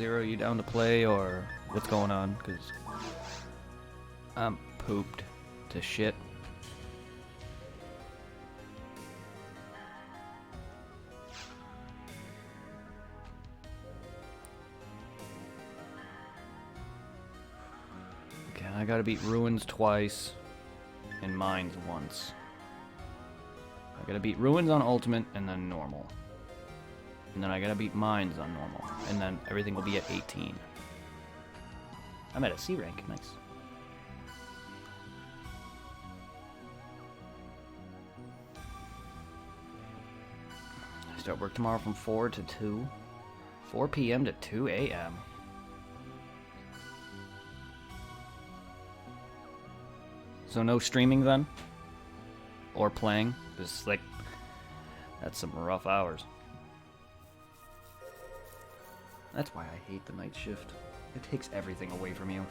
Zero, you down to play, or what's going on? Because I'm pooped to shit. Okay, I gotta beat Ruins twice and Mines once. I gotta beat Ruins on Ultimate and then Normal. And then I gotta beat Mines on Normal. And then everything will be at 18. I'm at a C rank, nice. I start work tomorrow from 4 to 2. 4 p.m. to 2 a.m. So no streaming then? Or playing? Just like, that's some rough hours. That's why I hate the night shift. It takes everything away from you.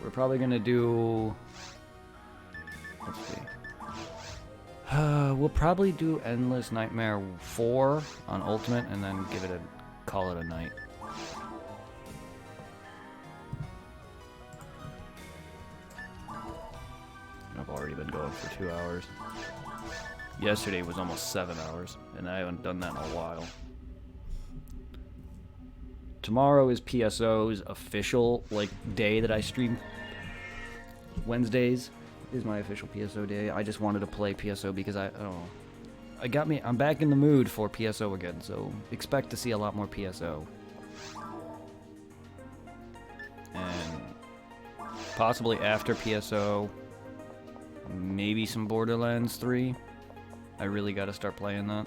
We're probably gonna do... Let's see. We'll probably do Endless Nightmare 4 on Ultimate and then call it a night. I've already been going for 2 hours. Yesterday was almost 7 hours, and I haven't done that in a while. Tomorrow is PSO's official day that I stream. Wednesdays is my official PSO day. I just wanted to play PSO because I don't know. I'm back in the mood for PSO again, so expect to see a lot more PSO. And possibly after PSO, maybe some Borderlands 3. I really gotta start playing that.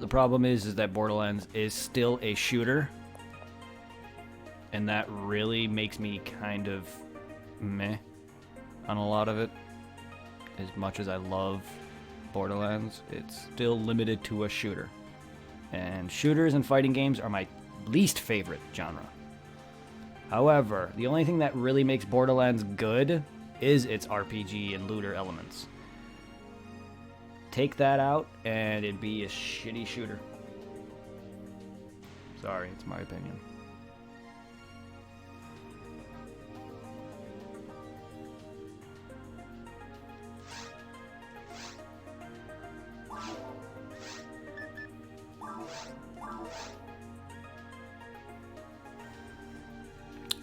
The problem is that Borderlands is still a shooter, and that really makes me kind of meh on a lot of it. As much as I love Borderlands, it's still limited to a shooter. And shooters and fighting games are my least favorite genre. However, the only thing that really makes Borderlands good is its RPG and looter elements. Take that out, and it'd be a shitty shooter. Sorry, it's my opinion.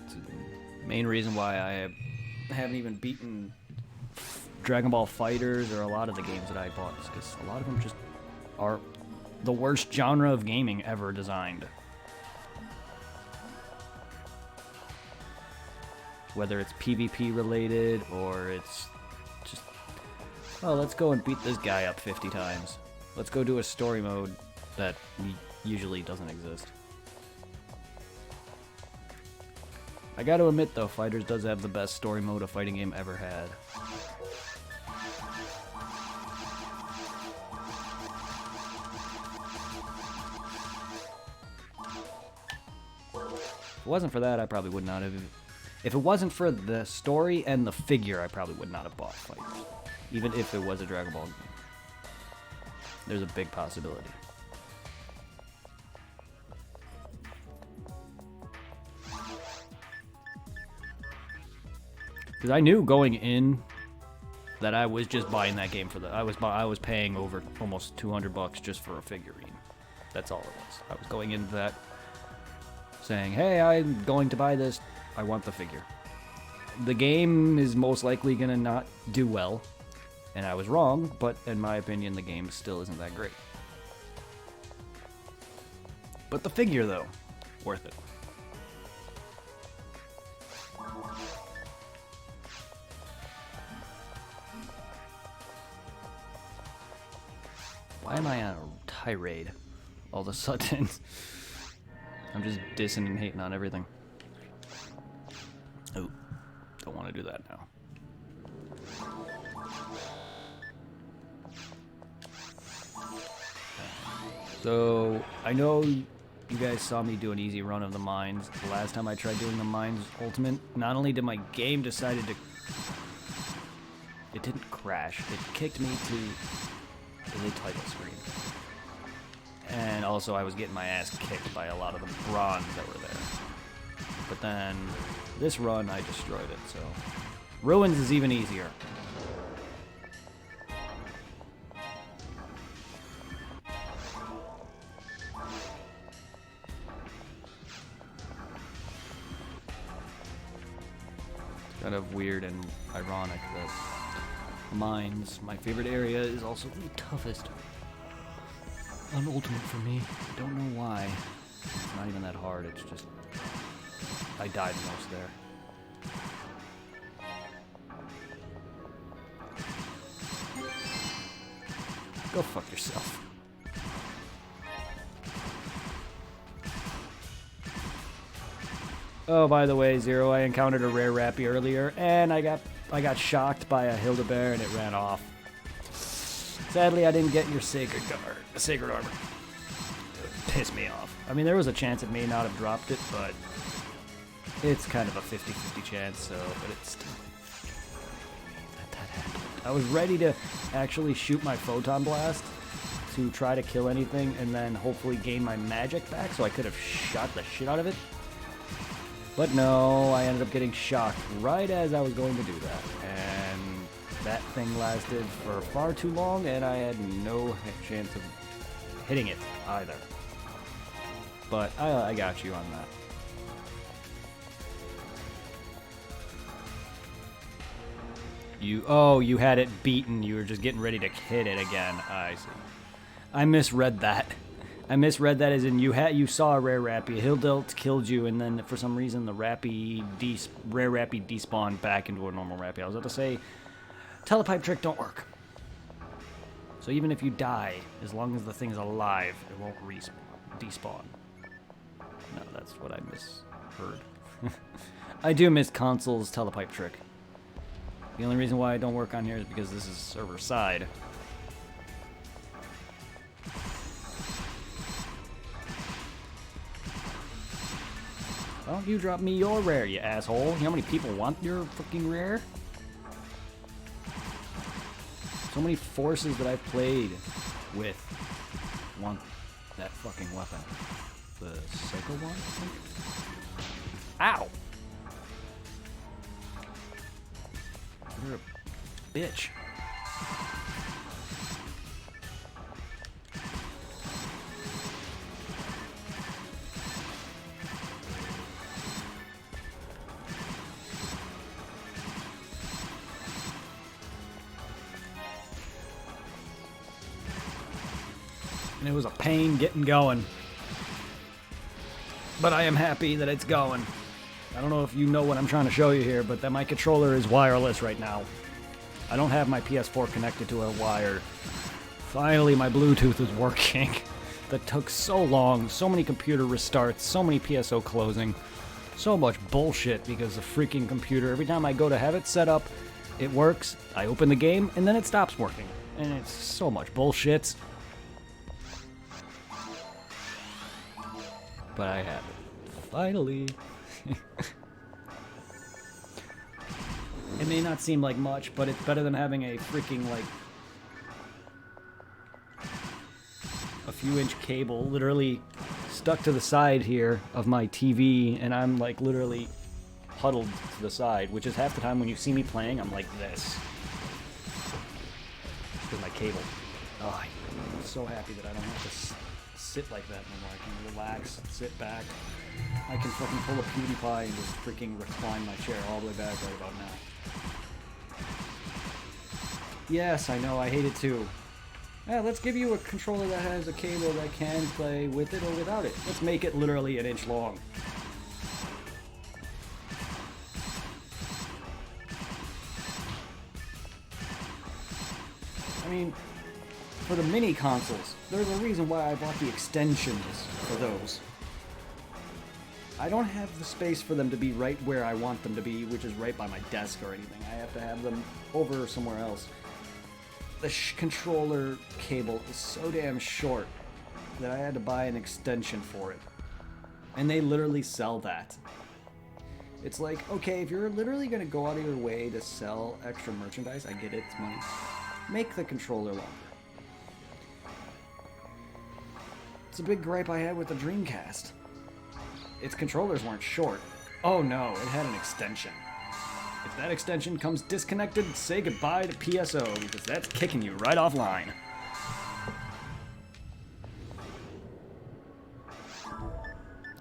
It's the main reason why I haven't even beaten Dragon Ball Fighters or a lot of the games that I bought, because a lot of them just are the worst genre of gaming ever designed. Whether it's PvP related or it's just, oh, let's go and beat this guy up 50 times. Let's go do a story mode that usually doesn't exist. I gotta admit though, Fighters does have the best story mode a fighting game ever had. If it wasn't for that, I probably would not have. If it wasn't for the story and the figure, I probably would not have bought Fighters. Even if it was a Dragon Ball game. There's a big possibility. Because I knew going in that I was just buying that game for the... I was paying over almost $200 just for a figurine. That's all it was. I was going into that saying, hey, I'm going to buy this. I want the figure. The game is most likely going to not do well. And I was wrong, but in my opinion, the game still isn't that great. But the figure, though, worth it. Why am I on a tirade all of a sudden? I'm just dissing and hating on everything. Oh, don't want to do that now. So, I know you guys saw me do an easy run of the mines. The last time I tried doing the mines ultimate, not only did my game decided to... It didn't crash. It kicked me to is a title screen. And also I was getting my ass kicked by a lot of the bronze that were there. But then this run I destroyed it, so Ruins is even easier. Kind of weird and ironic that Mines, my favorite area, is also the toughest on Ultimate for me. I don't know why. It's not even that hard, it's just I died the most there. Go fuck yourself. Oh, by the way, Zero, I encountered a rare Rappy earlier, and I got shocked by a Hildebear, and it ran off. Sadly, I didn't get your sacred armor. It pissed me off. I mean, there was a chance it may not have dropped it, but it's kind of a 50-50 chance, so, but it's still... That happened. I was ready to actually shoot my Photon Blast to try to kill anything, and then hopefully gain my magic back, so I could have shot the shit out of it. But no, I ended up getting shocked right as I was going to do that. And that thing lasted for far too long, and I had no chance of hitting it either. But I got you on that. You had it beaten. You were just getting ready to hit it again. I see. I misread that. I misread that as in you saw a rare Rappy, Hildelt killed you, and then for some reason the rare Rappy despawned back into a normal Rappy. I was about to say, telepipe trick don't work. So even if you die, as long as the thing's alive, it won't despawn. No, that's what I misheard. I do miss console's telepipe trick. The only reason why I don't work on here is because this is server side. Why don't you drop me your rare, you asshole? You know how many people want your fucking rare? So many forces that I've played with want that fucking weapon. The Psycho one, I think? Ow! You're a bitch. And it was a pain getting going. But I am happy that it's going. I don't know if you know what I'm trying to show you here, but that my controller is wireless right now. I don't have my PS4 connected to a wire. Finally, my Bluetooth is working. That took so long, so many computer restarts, so many PSO closing, so much bullshit because the freaking computer, every time I go to have it set up, it works, I open the game, and then it stops working. And it's so much bullshit. But I have it. Finally. It may not seem like much, but it's better than having a freaking, like, a few-inch cable literally stuck to the side here of my TV, and I'm, like, literally huddled to the side, which is half the time when you see me playing, I'm like this. With my cable. Oh, I'm so happy that I don't have to sit like that anymore. I can relax, sit back. I can fucking pull a PewDiePie and just freaking recline my chair all the way back right about now. Yes, I know, I hate it too. Yeah, let's give you a controller that has a cable that can play with it or without it. Let's make it literally an inch long. I mean, for the mini consoles, there's a reason why I bought the extensions for those. I don't have the space for them to be right where I want them to be, which is right by my desk or anything. I have to have them over somewhere else. The controller cable is so damn short that I had to buy an extension for it. And they literally sell that. It's like, okay, if you're literally going to go out of your way to sell extra merchandise, I get it, it's money. Make the controller longer. It's a big gripe I had with the Dreamcast. Its controllers weren't short. Oh no, it had an extension. If that extension comes disconnected, say goodbye to PSO, because that's kicking you right offline.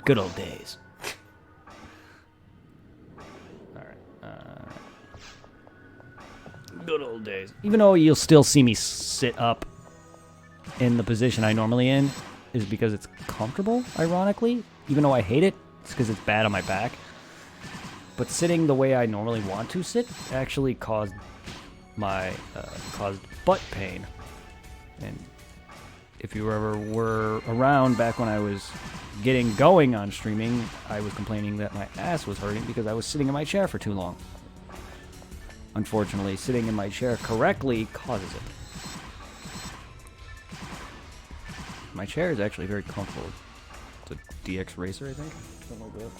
Good old days. Good old days. Even though you'll still see me sit up in the position I normally in, is because it's comfortable, ironically. Even though I hate it, it's because it's bad on my back. But sitting the way I normally want to sit actually caused butt pain. And if you ever were around back when I was getting going on streaming, I was complaining that my ass was hurting because I was sitting in my chair for too long. Unfortunately, sitting in my chair correctly causes it. My chair is actually very comfortable. It's a DX Racer, I think. Something like that.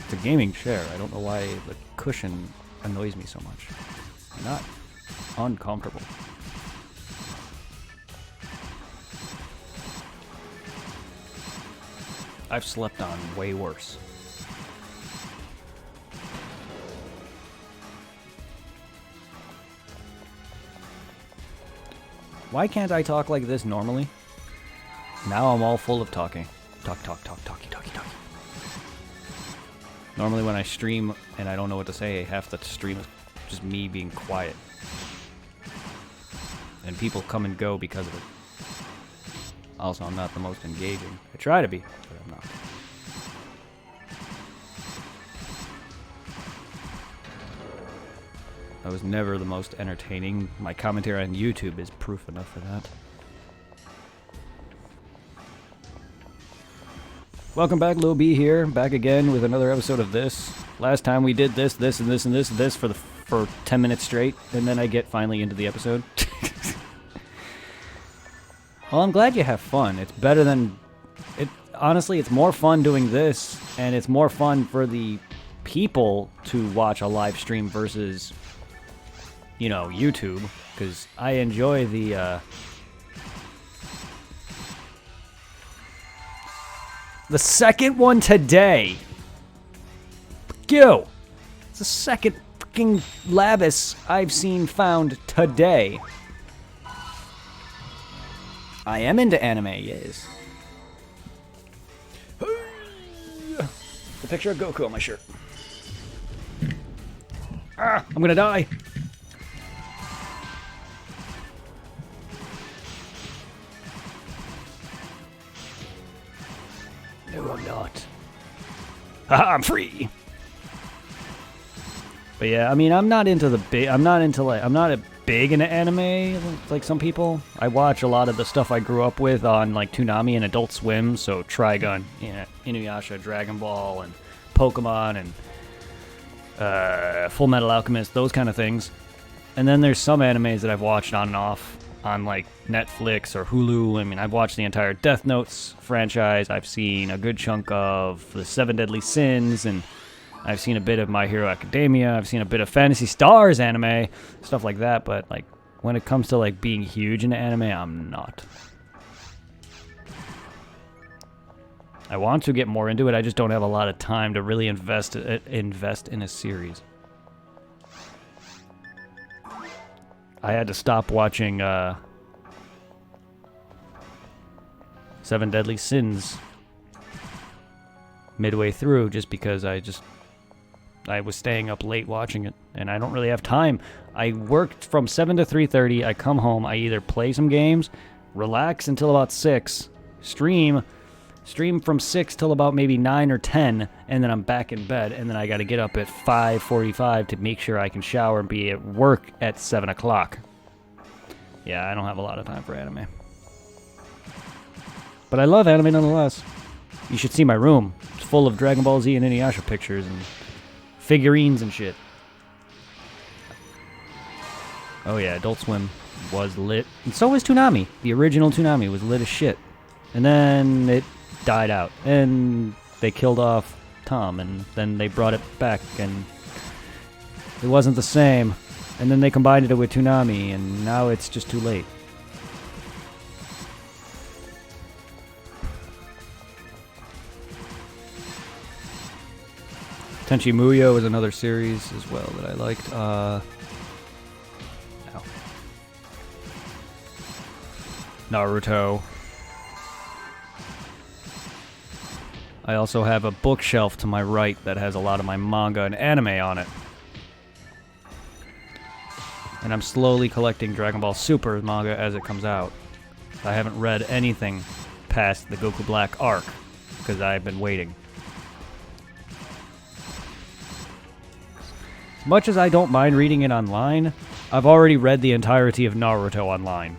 It's a gaming chair. I don't know why the cushion annoys me so much. Not uncomfortable. I've slept on way worse. Why can't I talk like this normally? Now I'm all full of talking. Talky. Normally when I stream and I don't know what to say, half the stream is just me being quiet. And people come and go because of it. Also, I'm not the most engaging. I try to be, but I'm not. I was never the most entertaining. My commentary on YouTube is proof enough for that. Welcome back, Lil B here, back again with another episode of this. Last time we did this for 10 minutes straight, and then I get finally into the episode. Well, I'm glad you have fun. It's better than... Honestly, it's more fun doing this, and it's more fun for the people to watch a live stream versus, you know, YouTube, because I enjoy the second one today. Yo! It's the second freaking Labis I've seen found today. I am into anime, yes. The picture of Goku on my shirt. Ah, I'm gonna die. No, I'm not. Haha, I'm free. But yeah, I mean, I'm not into the big. I'm not big into anime like some people. I watch a lot of the stuff I grew up with on like Toonami and Adult Swim, so Trigun, yeah, Inuyasha, Dragon Ball, and Pokemon, and Full Metal Alchemist, those kind of things. And then there's some animes that I've watched on and off on like Netflix or Hulu. I mean, I've watched the entire Death Notes franchise. I've seen a good chunk of the Seven Deadly Sins, and I've seen a bit of My Hero Academia. I've seen a bit of Phantasy Stars anime, stuff like that. But like when it comes to like being huge into anime, I'm not. I want to get more into it. I just don't have a lot of time to really invest in a series. I had to stop watching Seven Deadly Sins midway through just because I was staying up late watching it, and I don't really have time. I worked from 7 to 3:30. I come home. I either play some games, relax until about 6, stream from 6 till about maybe 9 or 10, and then I'm back in bed, and then I got to get up at 5:45 to make sure I can shower and be at work at 7 o'clock. Yeah, I don't have a lot of time for anime. But I love anime nonetheless. You should see my room. It's full of Dragon Ball Z and Inuyasha pictures and figurines and shit. Oh yeah, Adult Swim was lit. And so was Toonami. The original Toonami was lit as shit. And then it died out. And they killed off Tom. And then they brought it back. And it wasn't the same. And then they combined it with Toonami. And now it's just too late. Tenchi Muyo is another series as well that I liked. Ow. Naruto. I also have a bookshelf to my right that has a lot of my manga and anime on it. And I'm slowly collecting Dragon Ball Super manga as it comes out. I haven't read anything past the Goku Black arc, because I've been waiting. As much as I don't mind reading it online, I've already read the entirety of Naruto online.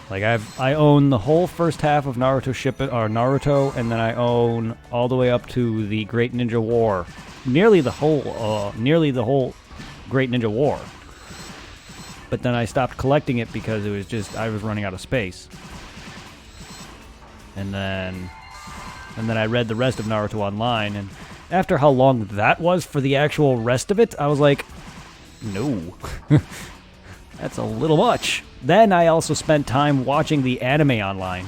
Like, I own the whole first half of Naruto Naruto, and then I own all the way up to the Great Ninja War. Nearly the whole Great Ninja War. But then I stopped collecting it because it was just, I was running out of space. And then I read the rest of Naruto online, and after how long that was for the actual rest of it, I was like, no. That's a little much. Then I also spent time watching the anime online.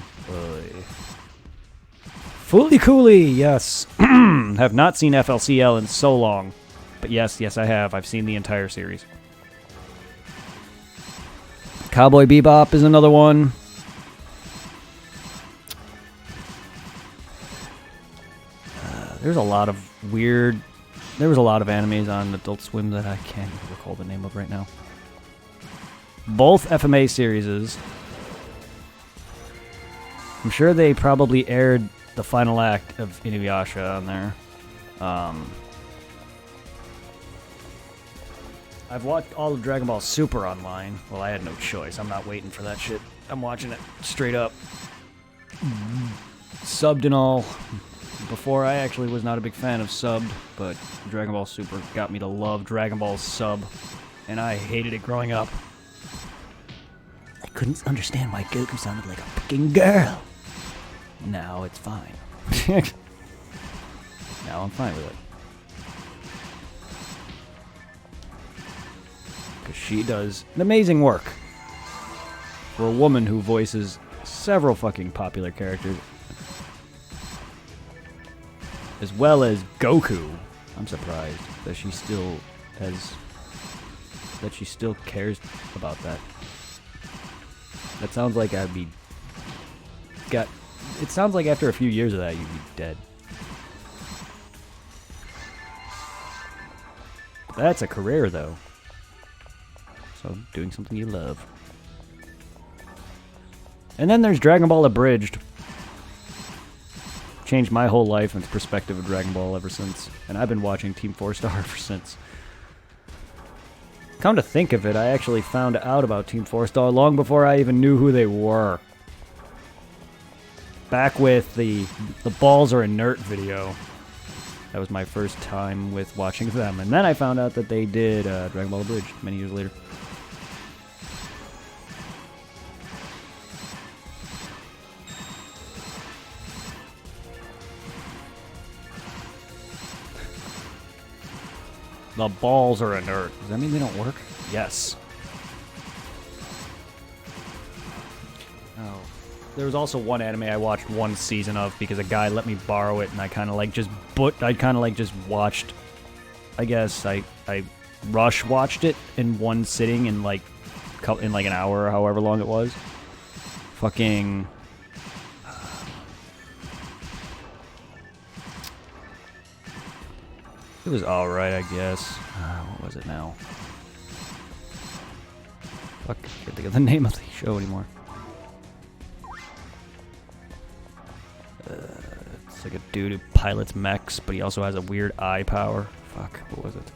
Fully Cooley, yes. Have not seen FLCL in so long. But yes, I have. I've seen the entire series. Cowboy Bebop is another one. There's a lot of weird... There was a lot of animes on Adult Swim that I can't recall the name of right now. Both FMA series. I'm sure they probably aired the final act of Inuyasha on there. I've watched all of Dragon Ball Super online. Well, I had no choice. I'm not waiting for that shit. I'm watching it straight up. Subbed and all. Before, I actually was not a big fan of subbed, but Dragon Ball Super got me to love Dragon Ball sub, and I hated it growing up. I couldn't understand why Goku sounded like a fucking girl. Now it's fine. Now I'm fine with it. Because she does an amazing work for a woman who voices several fucking popular characters, as well as Goku. I'm surprised that she still cares about that. That sounds like I'd be... It sounds like after a few years of that, you'd be dead. That's a career, though. So, doing something you love. And then there's Dragon Ball Abridged. Changed my whole life and perspective of Dragon Ball ever since. And I've been watching Team 4 Star ever since. Come to think of it, I actually found out about Team 4 Star long before I even knew who they were. Back with the Balls Are Inert video. That was my first time with watching them. And then I found out that they did Dragon Ball Abridged many years later. The balls are inert. Does that mean they don't work? Yes. Oh. There was also one anime I watched one season of because a guy let me borrow it, and I kind of like just watched. I guess I rush watched it in one sitting in like an hour or however long it was. Fucking. It was alright, I guess. What was it now? Fuck, I can't think of the name of the show anymore. It's like a dude who pilots mechs, but he also has a weird eye power. Fuck, what was it?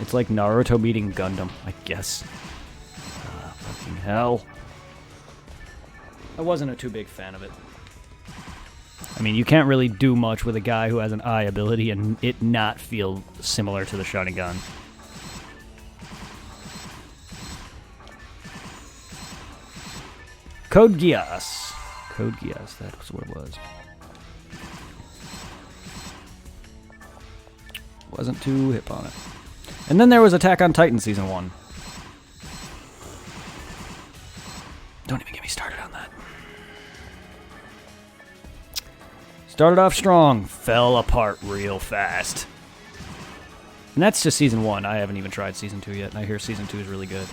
It's like Naruto meeting Gundam, I guess. Fucking hell. I wasn't a too big fan of it. I mean, you can't really do much with a guy who has an eye ability and it not feel similar to the Sharingan. Code Geass. Code Geass, that was what it was. Wasn't too hip on it. And then there was Attack on Titan Season 1. Don't even get me started on that. Started off strong, fell apart real fast. And that's just Season 1. I haven't even tried Season 2 yet, and I hear Season 2 is really good.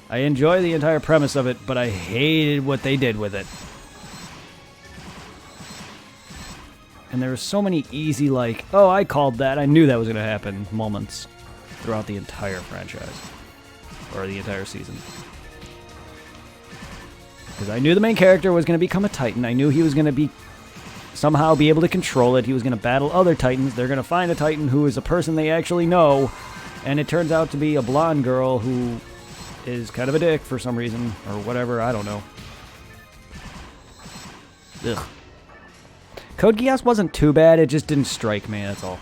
I enjoy the entire premise of it, but I hated what they did with it. And there were so many easy, like, oh, I called that, I knew that was going to happen moments throughout the entire franchise. Or the entire season. Because I knew the main character was going to become a Titan. I knew he was going to somehow be able to control it. He was going to battle other Titans. They're going to find a Titan who is a person they actually know. And it turns out to be a blonde girl who is kind of a dick for some reason. Or whatever, I don't know. Ugh. Code Geass wasn't too bad. It just didn't strike me, that's all.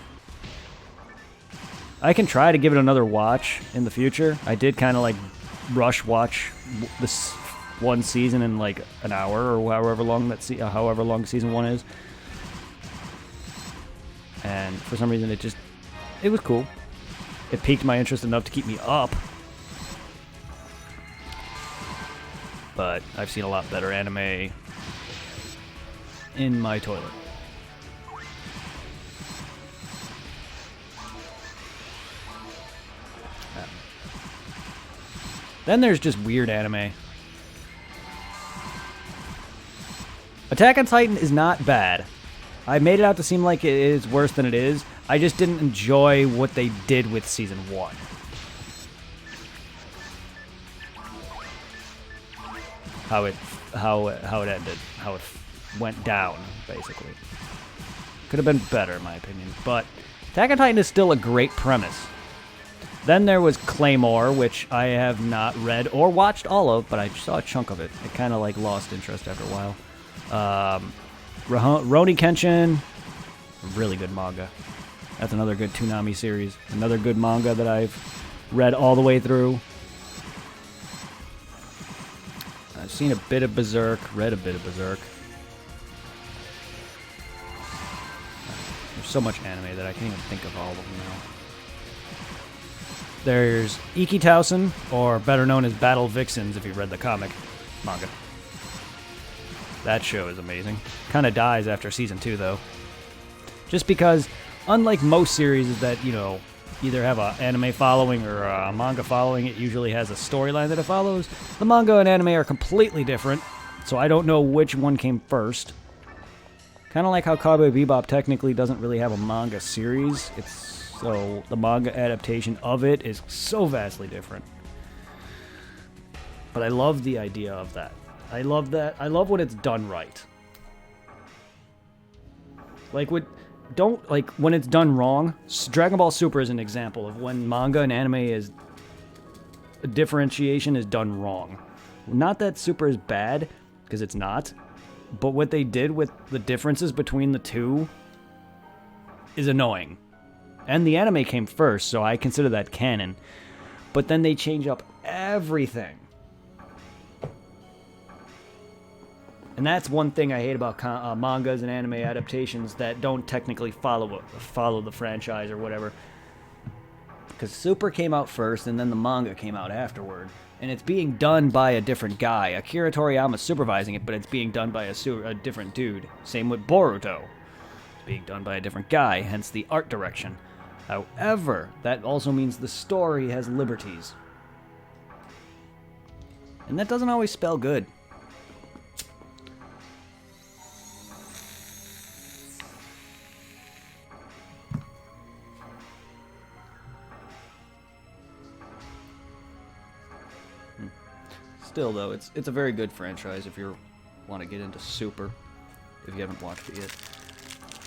I can try to give it another watch in the future. I did kind of like rush watch this one season in like an hour or however long however long season 1 is. And for some reason it was cool. It piqued my interest enough to keep me up. But I've seen a lot better anime in my toilet. Then there's just weird anime. Attack on Titan is not bad. I made it out to seem like it is worse than it is. I just didn't enjoy what they did with Season 1. How it ended. How it went down, basically. Could have been better, in my opinion. But Attack on Titan is still a great premise. Then there was Claymore, which I have not read or watched all of, but I saw a chunk of it. It kind of like lost interest after a while. Rurouni Kenshin, really good manga. That's another good Toonami series. Another good manga that I've read all the way through. I've seen a bit of Berserk, read a bit of Berserk. There's so much anime that I can't even think of all of them now. There's Iki Tausen, or better known as Battle Vixens if you read the comic manga. That show is amazing. Kind of dies after Season 2, though. Just because, unlike most series that, you know, either have an anime following or a manga following, it usually has a storyline that it follows. The manga and anime are completely different, so I don't know which one came first. Kind of like how Cowboy Bebop technically doesn't really have a manga series. So the manga adaptation of it is so vastly different. But I love the idea of that. I love that. I love when it's done right. Like when it's done wrong. Dragon Ball Super is an example of when manga and anime is differentiation is done wrong. Not that Super is bad, because it's not. But what they did with the differences between the two is annoying. And the anime came first, so I consider that canon. But then they change up everything. And that's one thing I hate about mangas and anime adaptations that don't technically follow the franchise or whatever. Because Super came out first, and then the manga came out afterward. And it's being done by a different guy. Akira Toriyama's supervising it, but it's being done by a different dude. Same with Boruto. It's being done by a different guy, hence the art direction. However, that also means the story has liberties. And that doesn't always spell good. Still, though, it's a very good franchise if you want to get into Super, if you haven't watched it yet.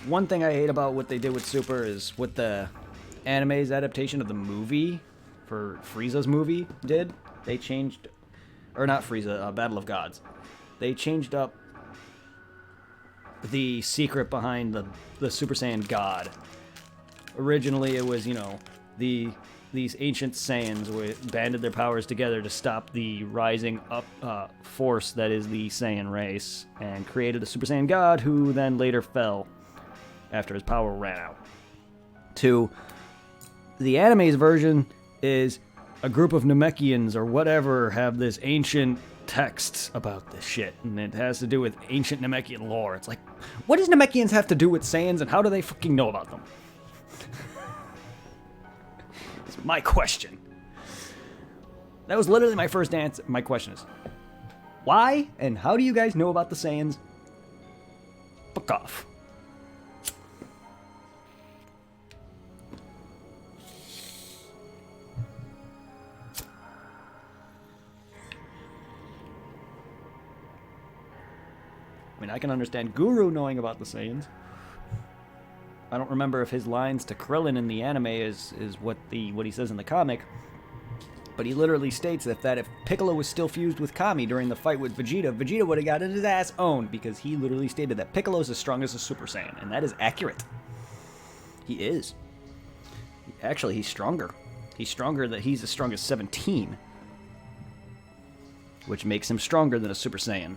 One thing I hate about what they did with Super is what the anime's adaptation of the movie for Frieza's movie did. They changed, or not Frieza, Battle of Gods. They changed up the secret behind the Super Saiyan God. Originally, it was, you know, these ancient Saiyans banded their powers together to stop the rising up force that is the Saiyan race, and created a Super Saiyan God who then later fell after his power ran out. To the anime's version is a group of Namekians or whatever have this ancient texts about this shit, and it has to do with ancient Namekian lore. It's like, what does Namekians have to do with Saiyans, and how do they fucking know about them? It's my question. That was literally my first answer. My question is, why and how do you guys know about the Saiyans? Fuck off. I mean, I can understand Guru knowing about the Saiyans. I don't remember if his lines to Krillin in the anime is what he says in the comic, but he literally states that if Piccolo was still fused with Kami during the fight with Vegeta, Vegeta would have gotten his ass owned, because he literally stated that Piccolo's as strong as a Super Saiyan, and that is accurate. He is. Actually, he's stronger. He's stronger, that he's as strong as 17, which makes him stronger than a Super Saiyan.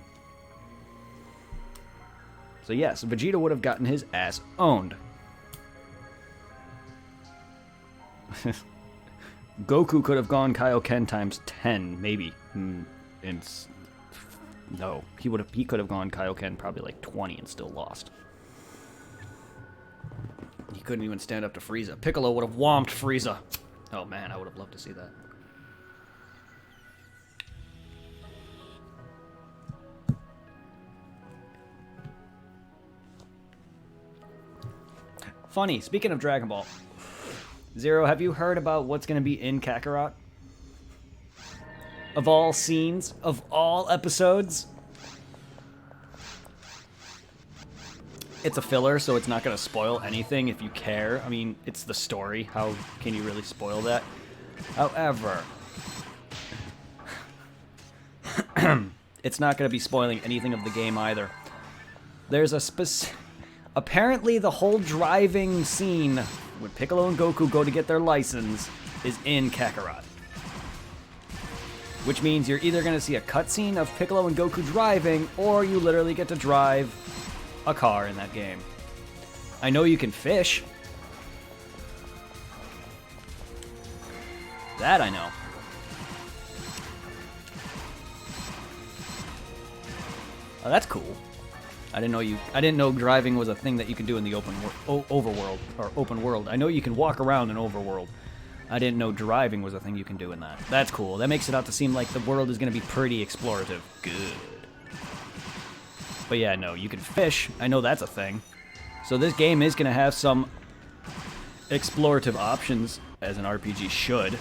So yes, Vegeta would have gotten his ass owned. Goku could have gone Kaioken times 10, maybe. No, he could have gone Kaioken probably like 20 and still lost. He couldn't even stand up to Frieza. Piccolo would have whomped Frieza. Oh man, I would have loved to see that. Funny, speaking of Dragon Ball, Zero, have you heard about what's going to be in Kakarot? Of all scenes, of all episodes? It's a filler, so it's not going to spoil anything if you care. I mean, it's the story. How can you really spoil that? However, it's not going to be spoiling anything of the game either. There's a apparently the whole driving scene when Piccolo and Goku go to get their license is in Kakarot. Which means you're either going to see a cutscene of Piccolo and Goku driving, or you literally get to drive a car in that game. I know you can fish. That I know. Oh, that's cool. I didn't know driving was a thing that you can do in the overworld or open world. I know you can walk around in overworld. I didn't know driving was a thing you can do in that. That's cool. That makes it out to seem like the world is going to be pretty explorative. Good. But yeah, no, you can fish. I know that's a thing. So this game is going to have some explorative options, as an RPG should.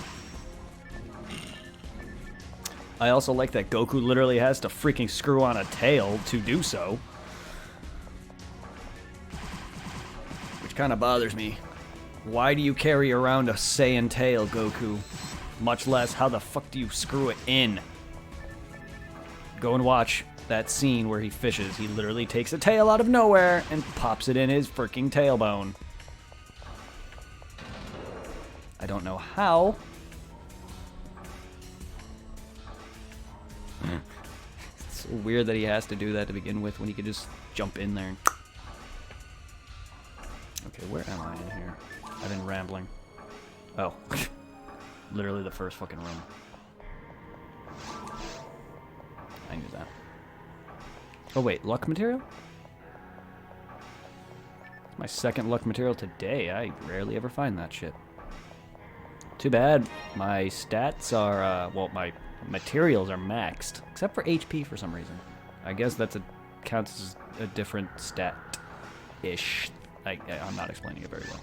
I also like that Goku literally has to freaking screw on a tail to do so. Which kind of bothers me. Why do you carry around a Saiyan tail, Goku? Much less, how the fuck do you screw it in? Go and watch that scene where he fishes. He literally takes a tail out of nowhere and pops it in his freaking tailbone. I don't know how. It's so weird that he has to do that to begin with when he could just jump in there. Okay, where am I in here? I've been rambling. Oh. Literally the first fucking room. I knew that. Oh wait, luck material? It's my second luck material today. I rarely ever find that shit. Too bad. My stats are, well, my materials are maxed. Except for HP for some reason. I guess that's counts as a different stat-ish. I'm not explaining it very well.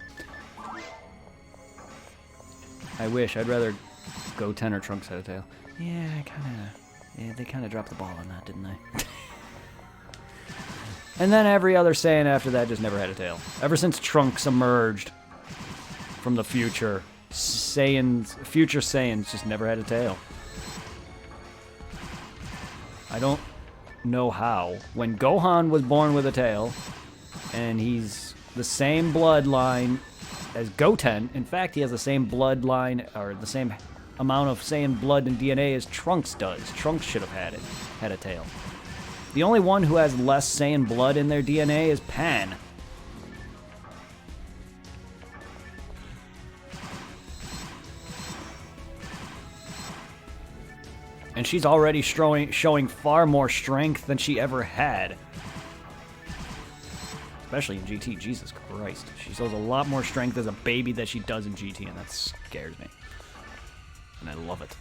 I wish. I'd rather Goten or Trunks had a tail. Yeah, they kind of dropped the ball on that, didn't they? And then every other Saiyan after that just never had a tail. Ever since Trunks emerged from the future, future Saiyans just never had a tail. I don't know how. When Gohan was born with a tail, and he's the same bloodline as Goten. In fact, he has the same bloodline, or the same amount of Saiyan blood and DNA as Trunks does. Trunks should have had a tail. The only one who has less Saiyan blood in their DNA is Pan. And she's already showing far more strength than she ever had. Especially in GT, Jesus Christ. She shows a lot more strength as a baby than she does in GT, and that scares me. And I love it.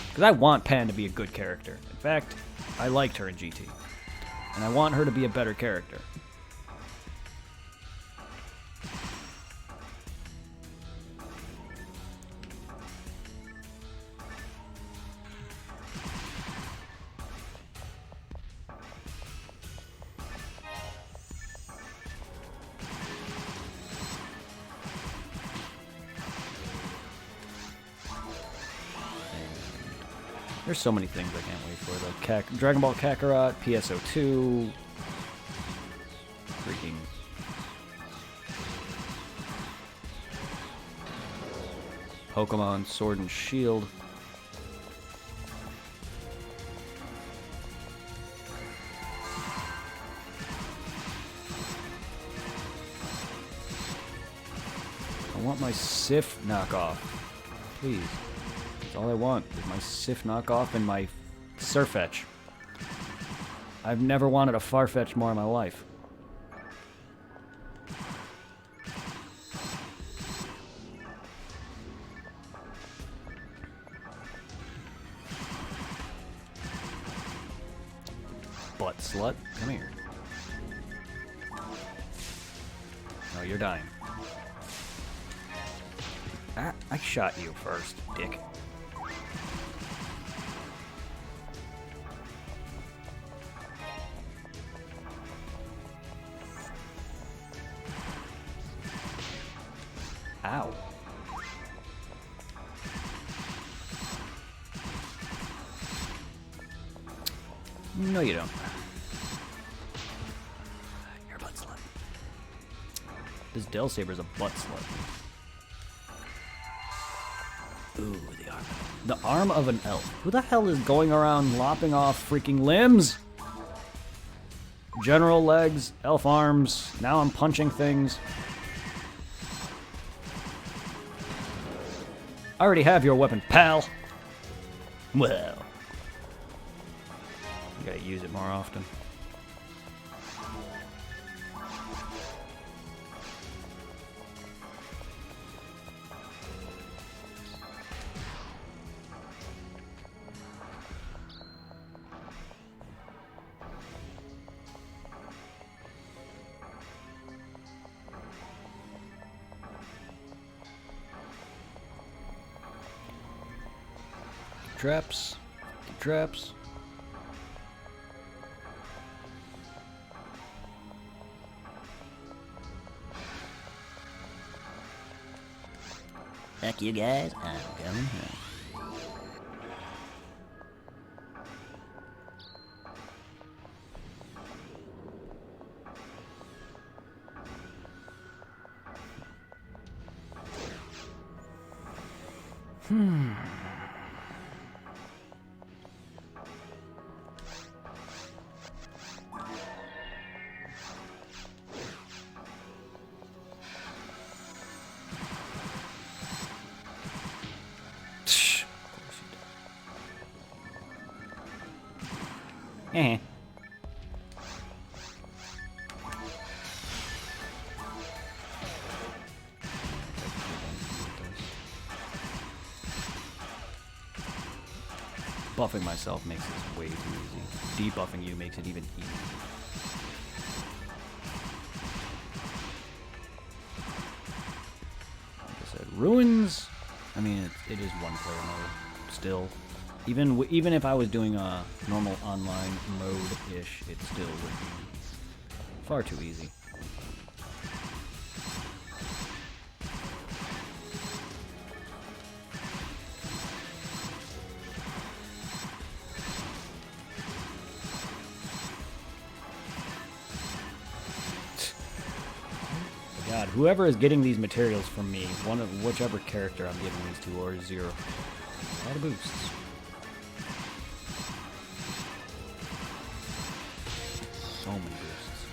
Because I want Pan to be a good character. In fact, I liked her in GT. And I want her to be a better character. There's so many things I can't wait for, though. Dragon Ball Kakarot, PSO2, freaking... Pokemon Sword and Shield. I want my Sif knockoff. Please. That's all I want is my Sif knockoff and my Surfetch. I've never wanted a Farfetch more in my life. Butt slut, come here. Oh, you're dying. Ah, I shot you first, dick. Ow. No, you don't. You're a butt slut. This Del Saber's a butt slut. Ooh, the arm. The arm of an elf. Who the hell is going around lopping off freaking limbs? General legs, elf arms. Now I'm punching things. I already have your weapon, pal. Well. You gotta use it more often. Traps. Traps. Heck you guys, I'm coming home. Eh. Buffing myself makes this way too easy. Debuffing you makes it even easier. Like I said, ruins. I mean, it is one player mode still. Even if I was doing a normal online mode-ish, it still would be far too easy. God, whoever is getting these materials from me, whichever character I'm giving these to, or zero. A lot of boosts. So many boosts.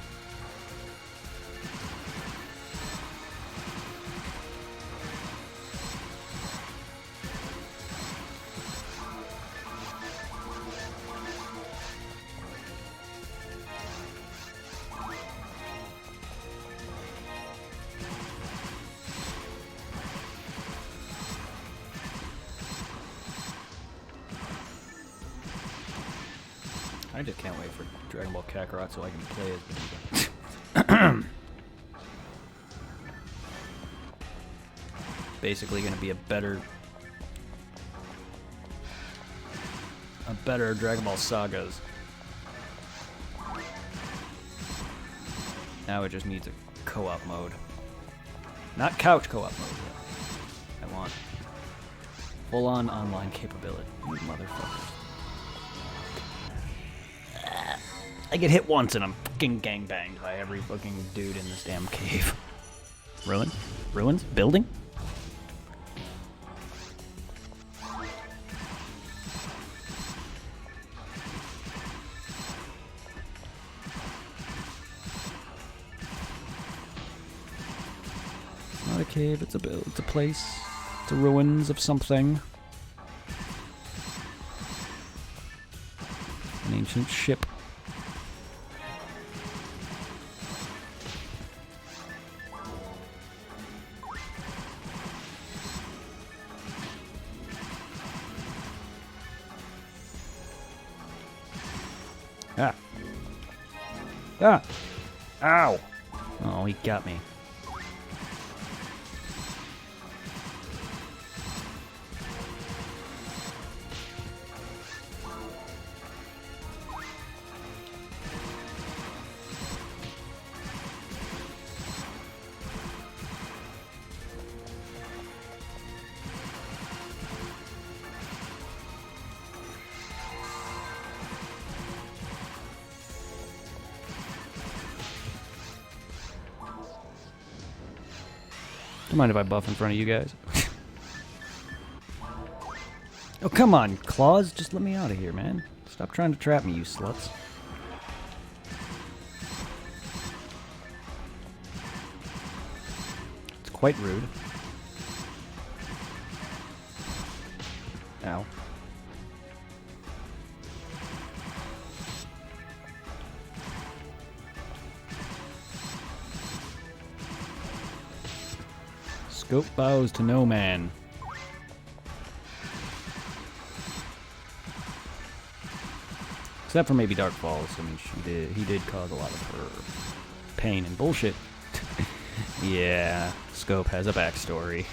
I just can't wait for Dragon Ball Kakarot so I can play as Vegeta. Basically gonna be a better Dragon Ball Sagas. Now it just needs a co-op mode. Not couch co-op mode, though. I want full-on online capability. You motherfuckers. I get hit once and I'm fucking gangbanged by every fucking dude in this damn cave. Ruins? Building? It's not a cave, it's a place. It's a ruins of something. An ancient ship. Ah. Ah. Ow. Oh, he got me. Don't mind if I buff in front of you guys. Oh, come on, Claws. Just let me out of here, man. Stop trying to trap me, you sluts. It's quite rude. Ow. Scope bows to no man. Except for maybe Dark Falls. I mean, he did cause a lot of her pain and bullshit. Yeah, Scope has a backstory.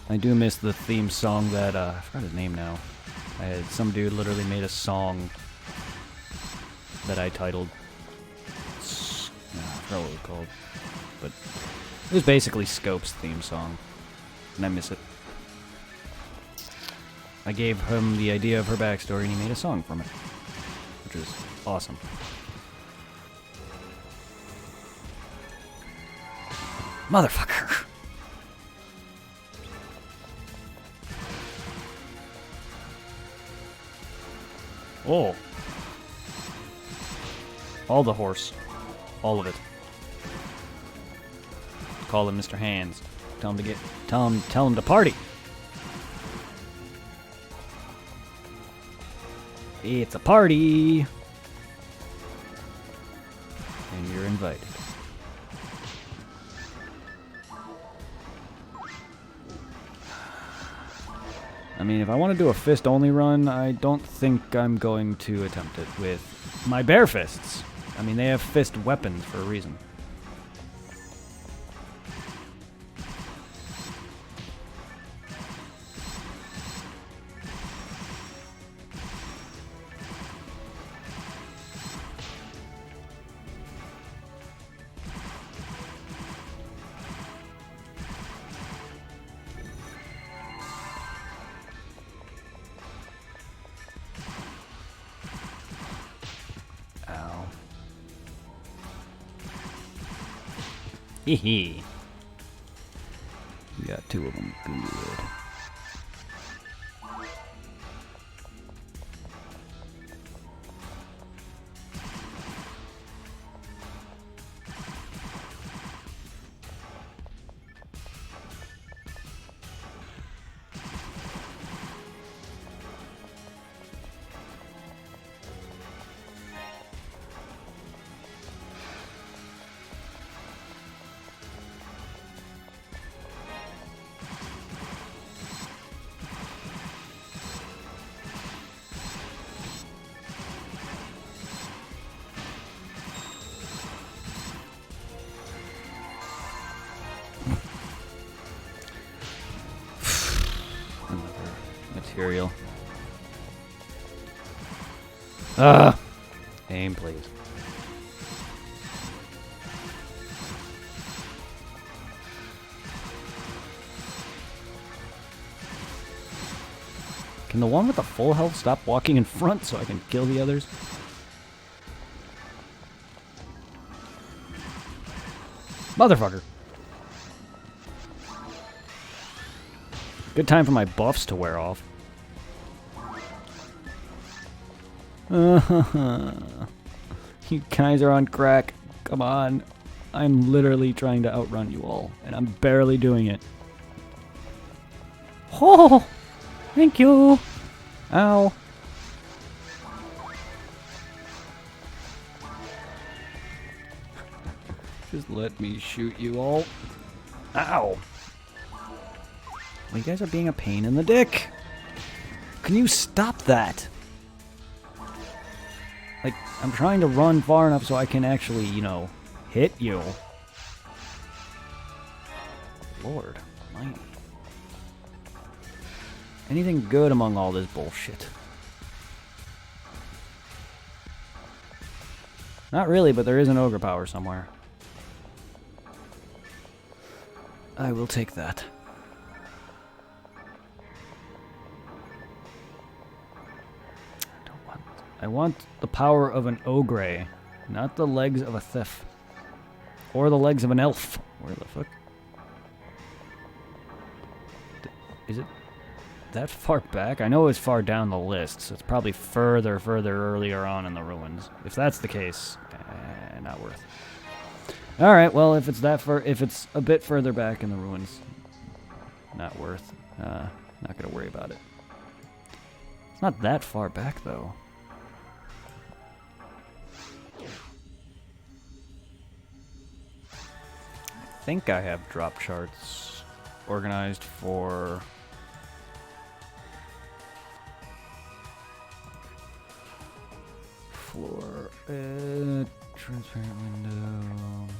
I do miss the theme song that, I forgot his name now. Some dude literally made a song that I titled, I forgot what it was called, but it was basically Scope's theme song, and I miss it. I gave him the idea of her backstory, and he made a song from it, which is awesome. Motherfucker! Oh. All the horse. All of it. Call him Mr. Hands. Tell him to party. It's a party. And you're invited. I mean, if I want to do a fist-only run, I don't think I'm going to attempt it with my bare fists. I mean, they have fist weapons for a reason. Hehe. We got two of them. Good. material. Ugh! Aim, please. Can the one with the full health stop walking in front so I can kill the others? Motherfucker. Good time for my buffs to wear off. You guys are on crack. Come on. I'm literally trying to outrun you all, and I'm barely doing it. Oh! Thank you! Ow. Just let me shoot you all. Ow! Well, you guys are being a pain in the dick. Can you stop that? Like, I'm trying to run far enough so I can actually, you know, hit you. Lord almighty. Anything good among all this bullshit? Not really, but there is an ogre power somewhere. I will take that. I want the power of an ogre, not the legs of a thief. Or the legs of an elf. Where the fuck? Is it that far back? I know it's far down the list, so it's probably further earlier on in the ruins. If that's the case, not worth. Alright, well, if it's that far, if it's a bit further back in the ruins, not worth. Not gonna worry about it. It's not that far back, though. I think I have drop charts organized for floor, transparent window.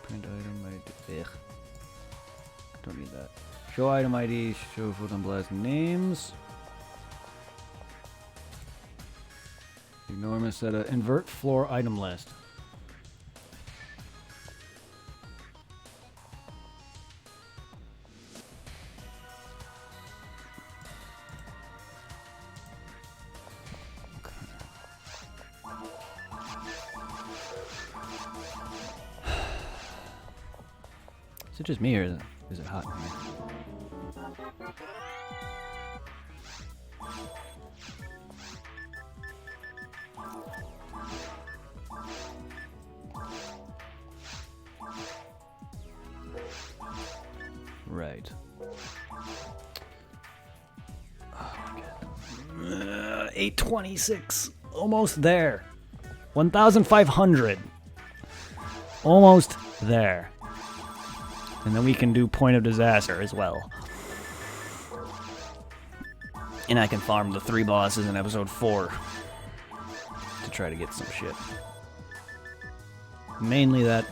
Print item ID. Ugh. Don't need that. Show item ID, show food and blast names. Enormous set of invert floor item list. Is it just me or is it hot in here? Right. Oh, God. 826. Almost there. 1,500. Almost there. And then we can do Point of Disaster as well. And I can farm the 3 bosses in episode 4 to try to get some shit. Mainly that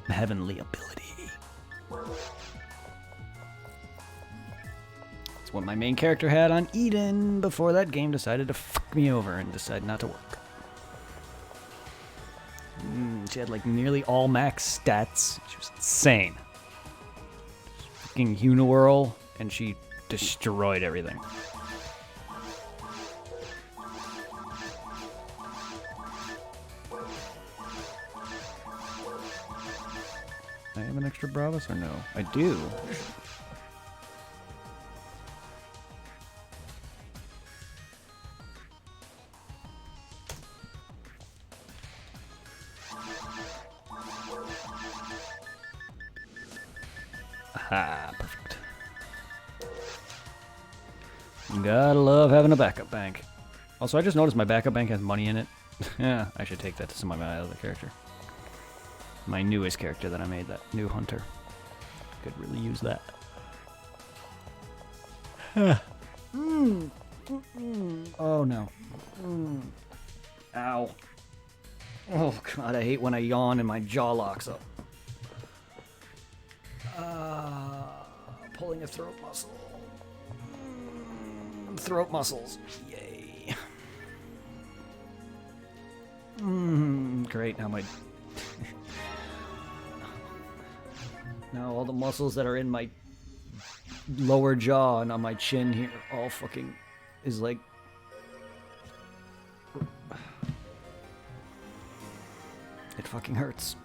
heavenly ability. That's what my main character had on Eden before that game decided to fuck me over and decide not to work. She had like nearly all max stats. She was insane. Fucking Uniwhirl, and she destroyed everything. I have an extra Bravos or no? I do. Aha, perfect. Gotta love having a backup bank. Also, I just noticed my backup bank has money in it. Yeah, I should take that to some of my other character. My newest character that I made, that new hunter. Could really use that. Oh no. Ow. Oh god, I hate when I yawn and my jaw locks up. a throat muscle. Throat muscles. Yay. Great, now my... now all the muscles that are in my lower jaw and on my chin here all fucking is like... it fucking hurts.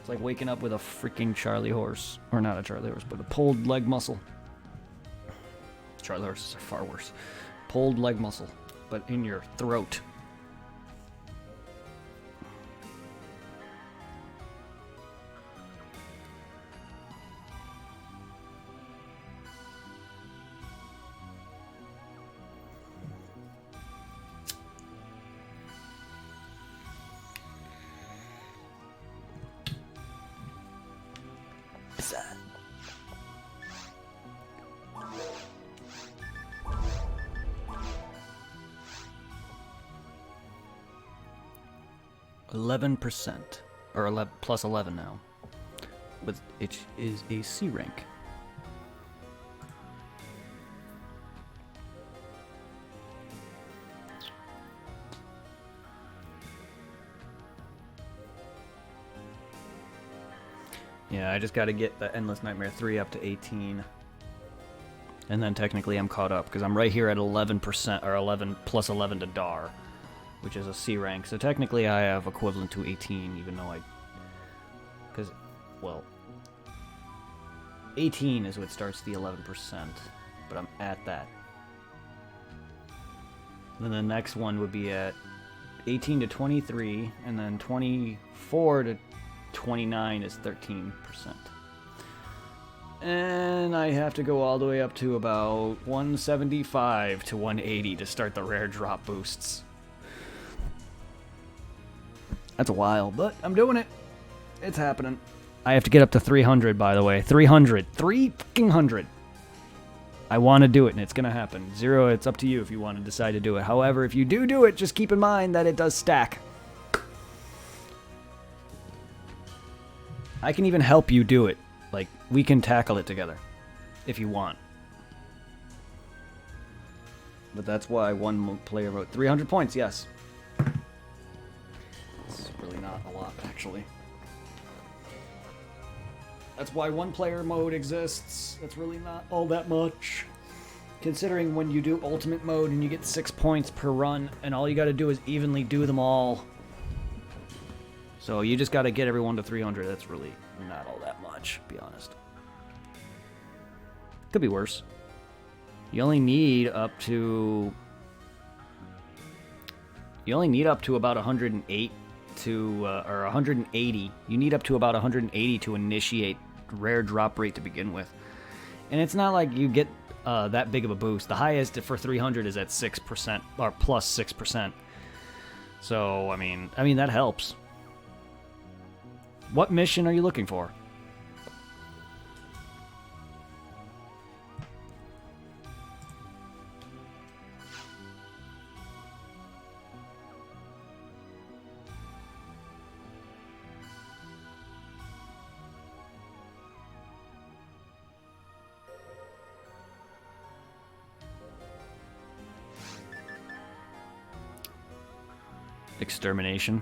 It's like waking up with a freaking Charlie horse. Or not a Charlie horse, but a pulled leg muscle. Charlie horses are far worse. Pulled leg muscle, but in your throat. %, or 11, plus 11 now. With it is a C rank. Yeah, I just got to get the Endless Nightmare 3 up to 18. And then technically I'm caught up, because I'm right here at 11%, or 11 plus 11 to Dar, which is a C rank. So technically I have equivalent to 18, even though I... because, well... 18 is what starts the 11%, but I'm at that. Then the next one would be at 18 to 23, and then 24 to 29 is 13%. And I have to go all the way up to about 175 to 180 to start the rare drop boosts. That's a while, but I'm doing it. It's happening. I have to get up to 300, by the way. 300. 300. I want to do it, and it's going to happen. Zero, it's up to you if you want to decide to do it. However, if you do it, just keep in mind that it does stack. I can even help you do it. Like, we can tackle it together, if you want. But that's why one player wrote 300 points, yes. It's really not a lot, actually. That's why one player mode exists. That's really not all that much. Considering when you do ultimate mode and you get 6 points per run, and all you gotta do is evenly do them all. So you just gotta get everyone to 300. That's really not all that much, to be honest. Could be worse. You only need up to... you only need up to about 108 to... or 180. You need up to about 180 to initiate rare drop rate to begin with. And it's not like you get that big of a boost. The highest for 300 is at 6%, or plus 6%. So, I mean that helps. What mission are you looking for? Extermination.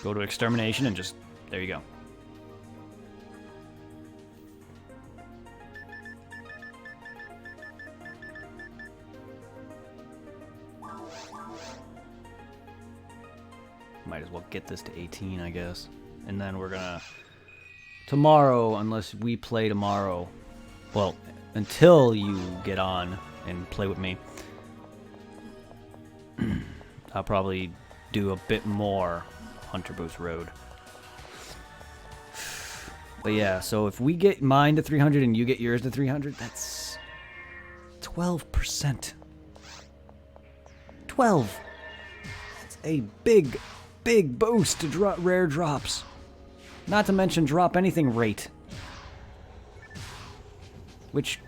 Go to extermination and just... there you go. Might as well get this to 18, I guess. And then we're gonna... tomorrow, unless we play tomorrow... well, until you get on and play with me... I'll probably do a bit more Hunter Boost Road. But yeah, so if we get mine to 300 and you get yours to 300, that's 12%. 12. That's a big, big boost to rare drops. Not to mention drop anything rate. Which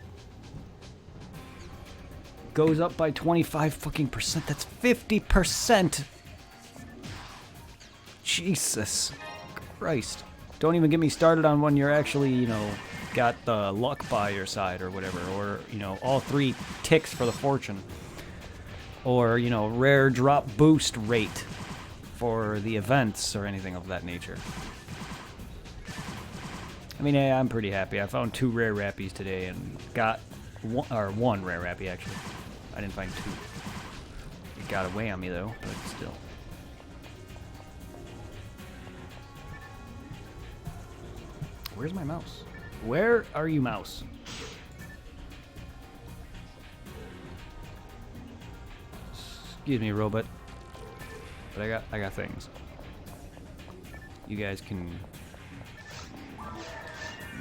goes up by 25 fucking percent. That's 50%. Jesus Christ. Don't even get me started on when you're actually, you know, got the luck by your side or whatever. Or, you know, all 3 ticks for the fortune. Or, you know, rare drop boost rate for the events or anything of that nature. I mean, yeah, I'm pretty happy. I found 2 rare rappies today and got one rare rappie, actually. I didn't find 2. It got away on me, though, but still. Where's my mouse? Where are you, mouse? Excuse me, robot. But I got things. You guys can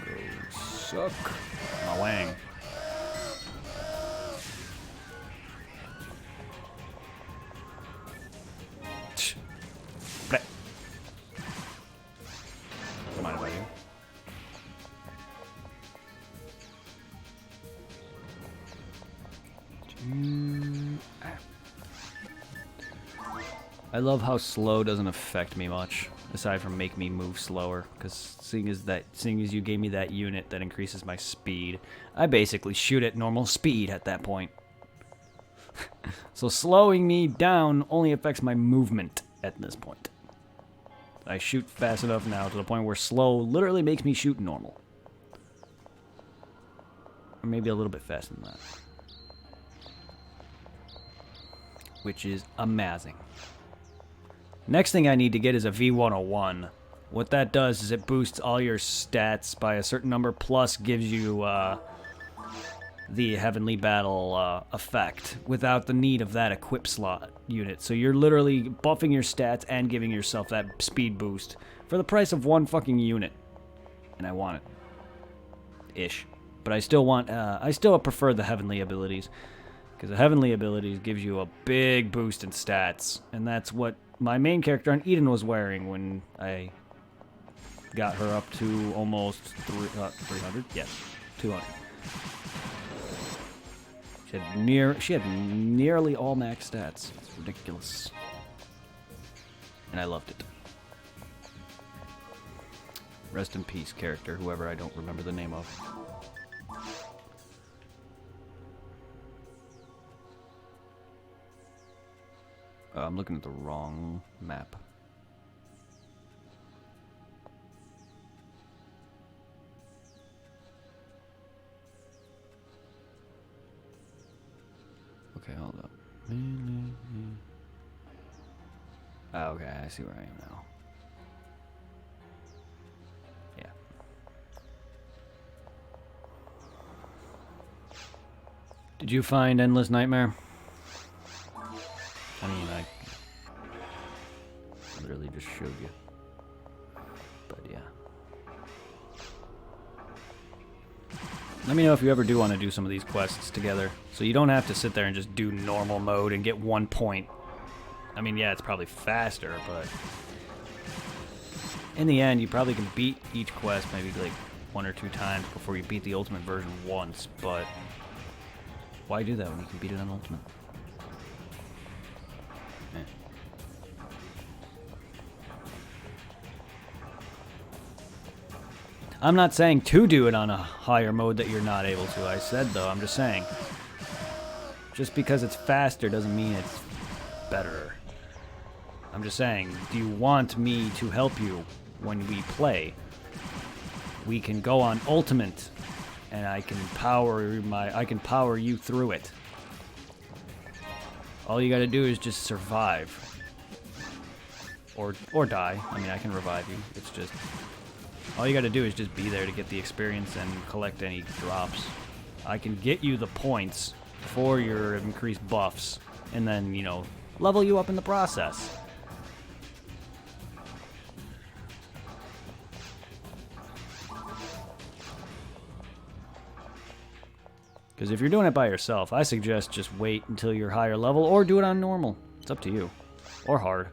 go suck my wang. Mind if I do? I love how slow doesn't affect me much, aside from make me move slower. Because seeing as you gave me that unit that increases my speed, I basically shoot at normal speed at that point. So slowing me down only affects my movement at this point. I shoot fast enough now to the point where slow literally makes me shoot normal. Or maybe a little bit faster than that. Which is amazing. Next thing I need to get is a V101. What that does is it boosts all your stats by a certain number, plus gives you the Heavenly Battle effect without the need of that equip slot unit. So you're literally buffing your stats and giving yourself that speed boost for the price of 1 fucking unit. And I want it. Ish. But I still want, I still prefer the Heavenly abilities. Because the Heavenly abilities gives you a big boost in stats. And that's what my main character on Eden was wearing when I got her up to almost 300. Yes, 200. She had nearly all max stats. It's ridiculous. And I loved it. Rest in peace, character, whoever I don't remember the name of. I'm looking at the wrong map. Okay, hold up. Okay, I see where I am now. Yeah. Did you find Endless Nightmare? I mean, I literally just showed you. But yeah. Let me know if you ever do want to do some of these quests together. So you don't have to sit there and just do normal mode and get 1 point. I mean, yeah, it's probably faster, but in the end, you probably can beat each quest maybe like 1 or 2 times before you beat the Ultimate version once, but why do that when you can beat it on Ultimate? I'm not saying to do it on a higher mode that you're not able to. I said, though, I'm just saying. Just because it's faster doesn't mean it's better. I'm just saying, do you want me to help you when we play? We can go on Ultimate, and I can power you through it. All you gotta do is just survive. Or die. I mean, I can revive you. It's just... all you gotta do is just be there to get the experience and collect any drops. I can get you the points for your increased buffs, and then, you know, level you up in the process. Because if you're doing it by yourself, I suggest just wait until you're higher level, or do it on normal. It's up to you. Or hard.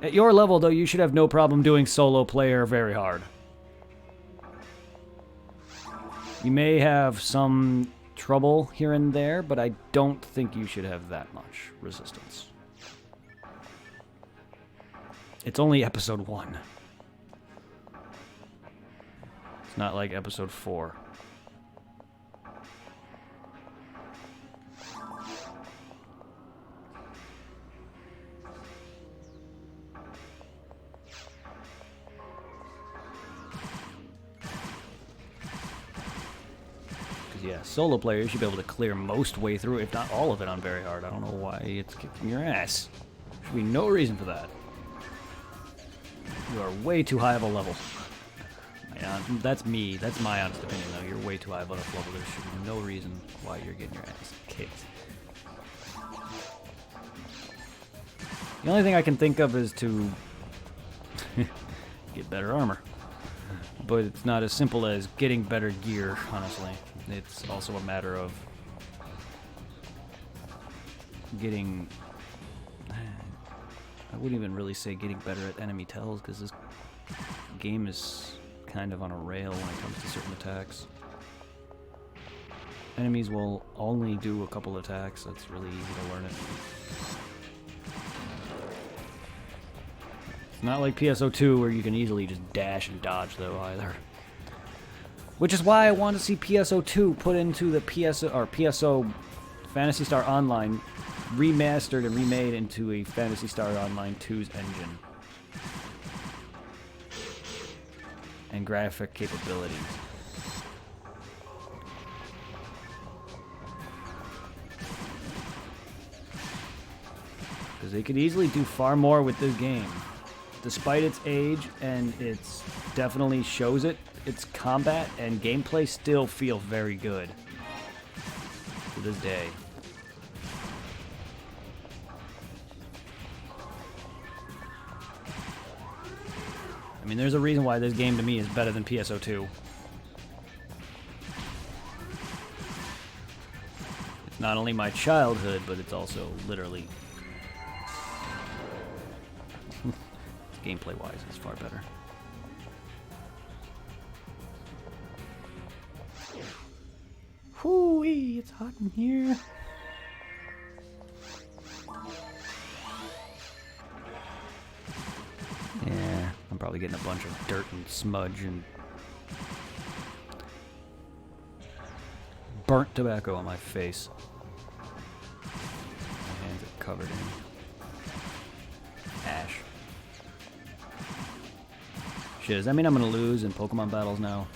At your level, though, you should have no problem doing solo player very hard. You may have some trouble here and there, but I don't think you should have that much resistance. It's only episode 1. It's not like episode 4. Yeah, solo players should be able to clear most way through, if not all of it, on very hard. I don't know why it's kicking your ass. There should be no reason for that. You are way too high of a level. That's me. That's my honest opinion, though. You're way too high of a level. There should be no reason why you're getting your ass kicked. The only thing I can think of is to get better armor. But it's not as simple as getting better gear, honestly. It's also a matter of getting... I wouldn't even really say getting better at enemy tells, because this game is kind of on a rail when it comes to certain attacks. Enemies will only do a couple attacks. That's really easy to learn it. It's not like PSO2 where you can easily just dash and dodge, though, either. Which is why I want to see PSO2 put into the PSO Phantasy Star Online remastered and remade into a Phantasy Star Online 2's engine. And graphic capabilities. Because they could easily do far more with this game. Despite its age, and it's definitely shows it, its combat and gameplay still feel very good to this day. I mean, there's a reason why this game to me is better than PSO2. It's not only my childhood, but it's also literally... gameplay-wise, it's far better. Whoo-wee, it's hot in here. Yeah, I'm probably getting a bunch of dirt and smudge and burnt tobacco on my face. My hands are covered in ash. Shit, does that mean I'm gonna lose in Pokemon battles now?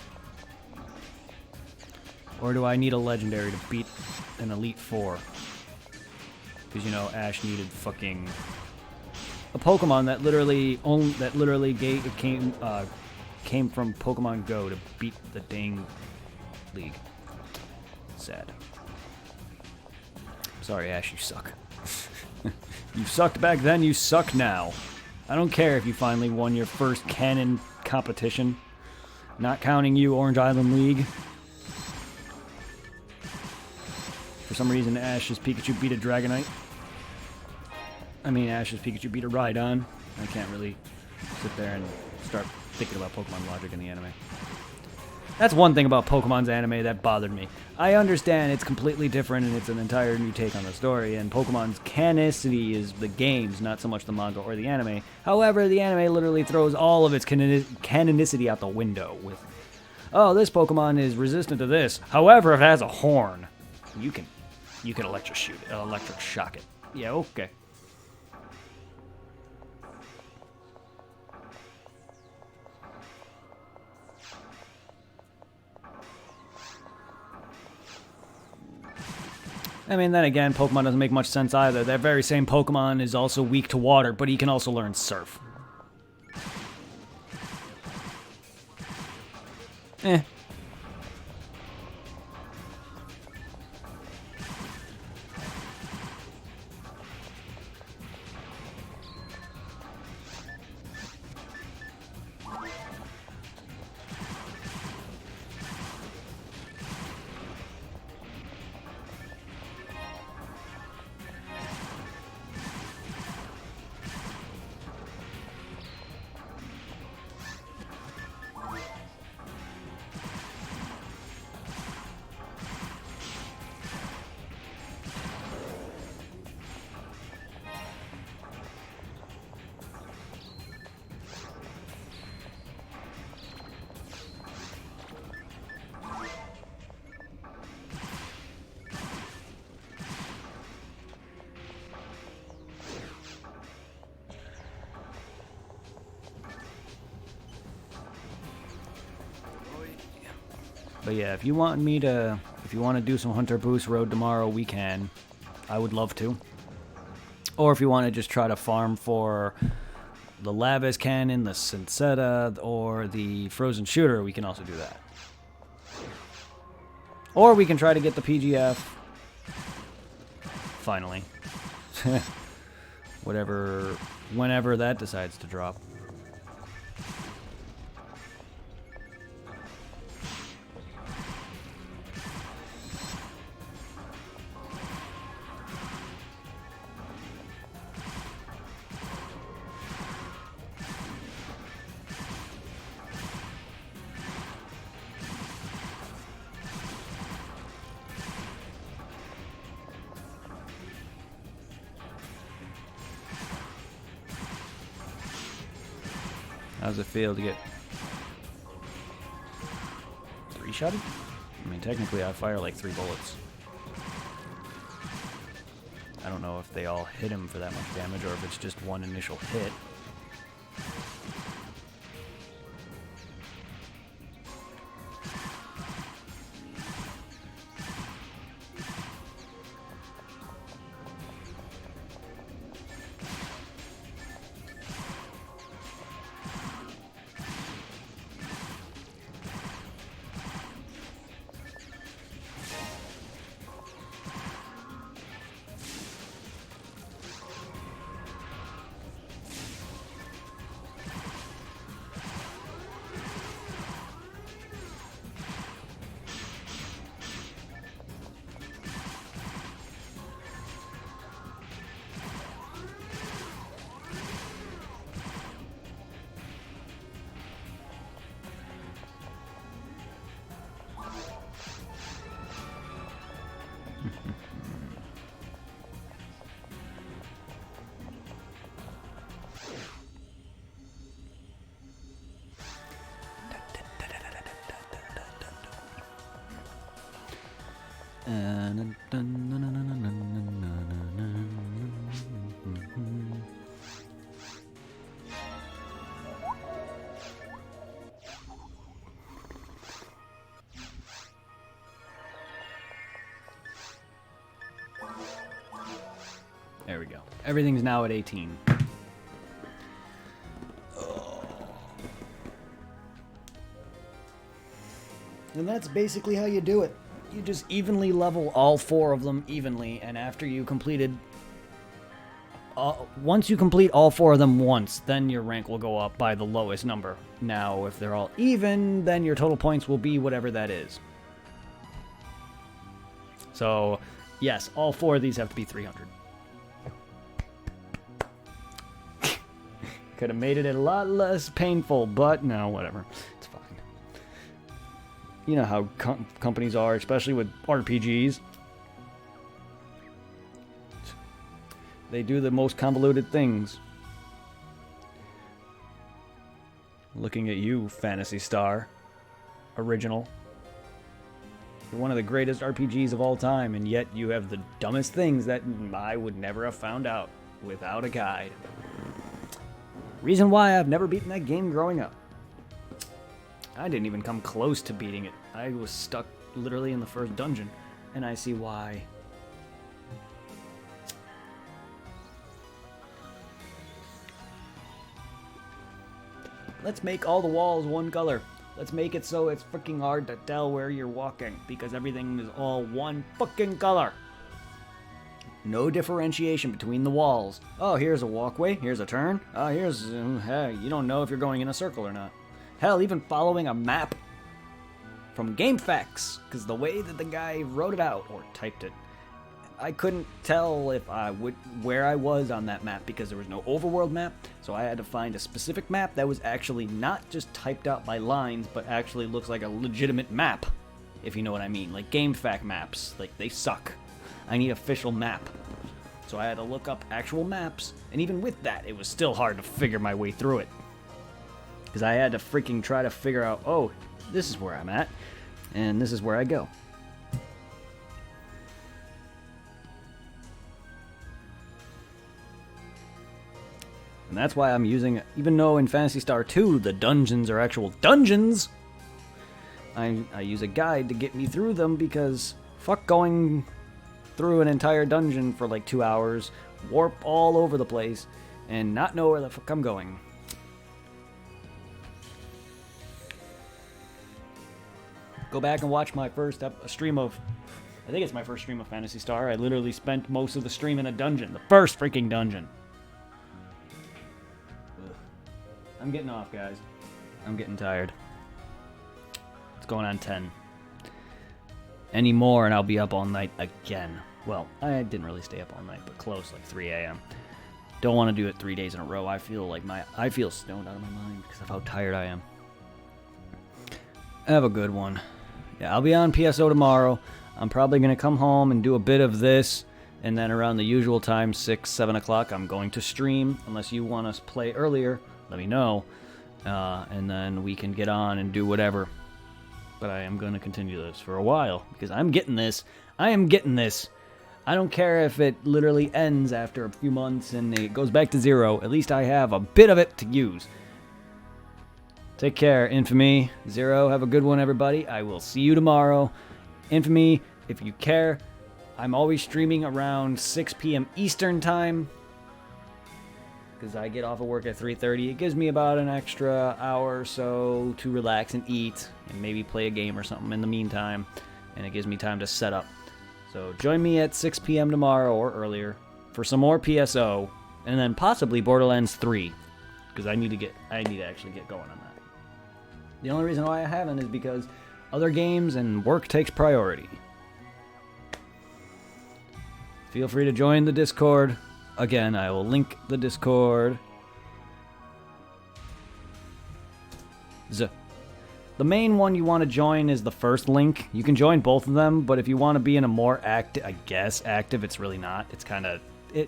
Or do I need a legendary to beat an Elite Four? Because, you know, Ash needed fucking... a Pokemon that literally came from Pokemon Go to beat the dang league. Sad. Sorry, Ash, you suck. You sucked back then, you suck now. I don't care if you finally won your first canon competition. Not counting you, Orange Island League. For some reason, Ash's Pikachu beat a Dragonite. I mean, Ash's Pikachu beat a Rhydon. I can't really sit there and start thinking about Pokemon logic in the anime. That's one thing about Pokemon's anime that bothered me. I understand it's completely different and it's an entire new take on the story, and Pokemon's canonicity is the games, not so much the manga or the anime. However, the anime literally throws all of its canonicity out the window with, oh, this Pokemon is resistant to this. However, if it has a horn, you can electric shock it. Yeah, okay. I mean, then again, Pokemon doesn't make much sense either. That very same Pokemon is also weak to water, but he can also learn Surf. Eh. But yeah, if you want to do some Hunter Boost Road tomorrow, we can. I would love to. Or if you want to just try to farm for the Lavis Cannon, the Sincetta, or the Frozen Shooter, we can also do that. Or we can try to get the PGF. Finally. Whenever that decides to drop. How's it feel to get 3-shotted? I mean, technically I fire like 3 bullets. I don't know if they all hit him for that much damage or if it's just one initial hit. There we go. Everything's now at 18. And that's basically how you do it. You just evenly level all 4 of them evenly, and after you completed... once you complete all 4 of them once, then your rank will go up by the lowest number. Now, if they're all even, then your total points will be whatever that is. So, yes, all 4 of these have to be 300. Could have made it a lot less painful, but no, whatever. It's fine. You know how companies are, especially with RPGs. They do the most convoluted things. Looking at you, Phantasy Star. Original. You're one of the greatest RPGs of all time, and yet you have the dumbest things that I would never have found out without a guide. Reason why I've never beaten that game growing up. I didn't even come close to beating it. I was stuck literally in the first dungeon, and I see why. Let's make all the walls one color. Let's make it so it's freaking hard to tell where you're walking, because everything is all one fucking color. No differentiation between the walls. Oh, here's a walkway, here's a turn. Oh, here's... hey, you don't know if you're going in a circle or not. Hell, even following a map from GameFAQs, because the way that the guy wrote it out, or typed it, I couldn't tell if where I was on that map, because there was no overworld map, so I had to find a specific map that was actually not just typed out by lines, but actually looks like a legitimate map, if you know what I mean. Like GameFAQ maps, like, they suck. I need official map. So I had to look up actual maps, and even with that, it was still hard to figure my way through it. Because I had to freaking try to figure out, oh, this is where I'm at, and this is where I go. And that's why I'm using, even though in Phantasy Star 2, the dungeons are actual dungeons, I use a guide to get me through them because fuck going through an entire dungeon for like 2 hours, warp all over the place, and not know where the fuck I'm going. Go back and watch my first stream of, I think it's my first stream of Phantasy Star. I literally spent most of the stream in a dungeon. The first freaking dungeon. Ugh. I'm getting off, guys. I'm getting tired. It's going on 10. Any more and I'll be up all night again. Well, I didn't really stay up all night, but close, like 3 a.m. Don't want to do it 3 days in a row. I feel stoned out of my mind because of how tired I am. Have a good one. Yeah, I'll be on PSO tomorrow. I'm probably going to come home and do a bit of this, and then around the usual time, 6, 7 o'clock, I'm going to stream. Unless you want us to play earlier, let me know, and then we can get on and do whatever. But I am going to continue this for a while, because I'm getting this. I am getting this. I don't care if it literally ends after a few months and it goes back to 0. At least I have a bit of it to use. Take care, Infamy. 0, have a good one, everybody. I will see you tomorrow. Infamy, if you care, I'm always streaming around 6 p.m. Eastern time, because I get off of work at 3:30. It gives me about an extra hour or so to relax and eat, and maybe play a game or something in the meantime, and it gives me time to set up. So join me at 6 p.m. tomorrow or earlier for some more PSO, and then possibly Borderlands 3, because I need to actually get going on that. The only reason why I haven't is because other games and work takes priority. Feel free to join the Discord. Again, I will link the Discord. The main one you want to join is the first link. You can join both of them, but if you want to be in a more active, it's really not. It's kind of,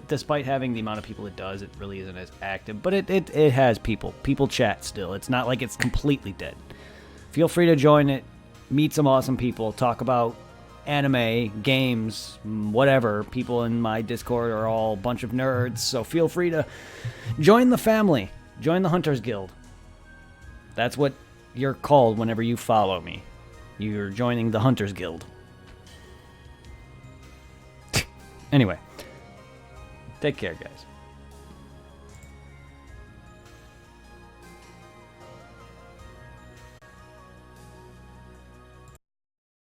despite having the amount of people it does, it really isn't as active. But it has people. People chat still. It's not like it's completely dead. Feel free to join it. Meet some awesome people. Talk about anime, games, whatever. People in my Discord are all a bunch of nerds. So feel free to join the family. Join the Hunters Guild. That's what you're called whenever you follow me. You're joining the Hunters Guild. Anyway. Take care, guys.